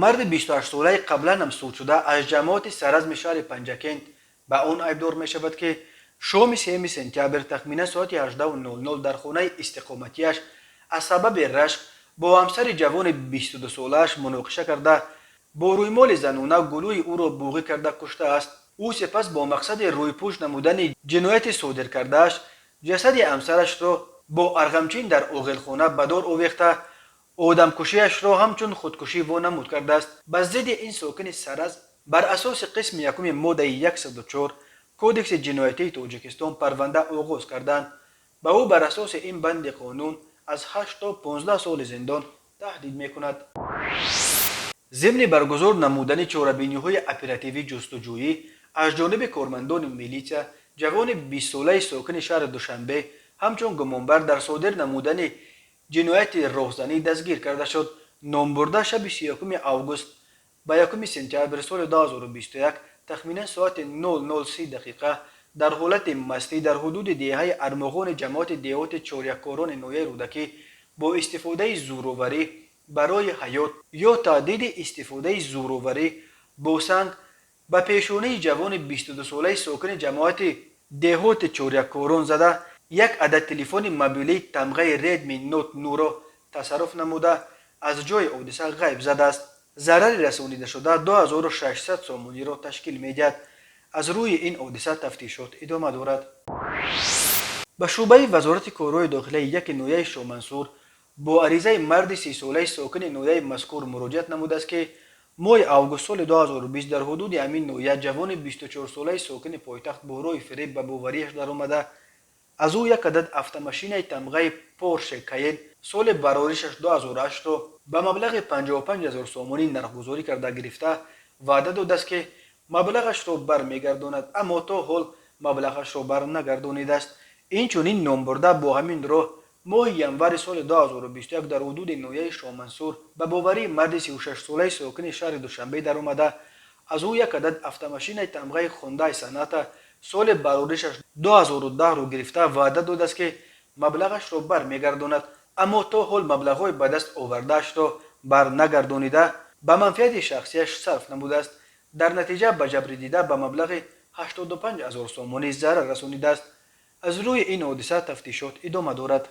مرد 28 ساله قبلا هم صعود شده از جماعت سرزم شهر پنجکند به اون عیبدار می شود که شام 3 سپتامبر تخمینا ساعت 18:00 در خانه استقامتیش از سبب رشک با همسر جوان 22 ساله‌اش مناقشه کرده با رویمال زنونه گلوی او را بوغی کرده کشته است. او سپس با مقصد رویپوش نمودن جنایت صادر کردهش جسد همسرش را با ارغمچین در اوغلخانه به دار آویخته آدمکشی‌اش را همچون خودکشی وانمود کرده است. به ضد این ساکن سرز بر اساس قسم یکم ماده 104 کودکس جنایتی تاجیکستان پرونده آغاز کردند. به او بر اساس این بند قانون از 8 تا 15 سال زندان تهدید میکند. ضمن برگزار نمودن چاره‌بینی‌های اپراتیوی جستجویی از جانب کارمندان میلیشیا، جوان 20 ساله ساکن شهر دوشنبه همچون گمانبر در صادر نمودن جنایت راهزنی دستگیر کرده شد. نامبرده شب 31 اوگوست به 1 سپتامبر سال 2021 تخمینا ساعت 00:30 در حالت مستی در حدود دهه ارمغان جماعت دیهات چاریکاران نویه رودکی با استفاده زوراوری برای حیات یا تعدید استفاده زوراوری با سنگ به پیشانی جوان 22 ساله ساکن جماعت دیهات چاریکاران زده یک عدد تلفن موبیلی تمغه ردمی نوت 9 را تصرف نموده از جای حادثه غیب زده است. ضرر رسانیده شده 2600 سومونی را تشکیل می‌دهد. از روی این حادثه تفتیشات ادامه دارد. به شعبه وزارت کارهای داخلی یک نویه شامنصور با عریضه مرد 30 ساله ساکن نویه مذکور مراجعت نموده است که ماه اوگوست سال 2020 در حدود همین نویه جوان 24 ساله ساکن پایتخت با راه فریب به باوریش درآمده از او یک عدد автомاشین تمغه پورش کاین سال برآوریشش 2008 را به مبلغ 55000 سومانی نرخگذاری کرده گرفته وعده داده است که مبلغش را برمیگرداند، اما تا حال مبلغش را بر نگردانیده است. اینچنین نامبرده با همین راه ماه ینور سال 2021 در حدود نویه شامنصور به باوری مرد 36 ساله ساکن شهر دوشنبه درآمده از او یک عدد автомاشین تمغه خوندای صنعت سال برآوریشش 2010 را گرفته وعده داده است که مبلغش را برمیگرداند، اما تا حال مبلغ‌های به دست آورده‌اش را بر نگردانیده به منفعت شخصیش صرف نموده است. در نتیجه به جبر دیده به مبلغ 85000 سومانی ضرر رسانیده است. از روی این حادثه تفتیشات ادامه دارد.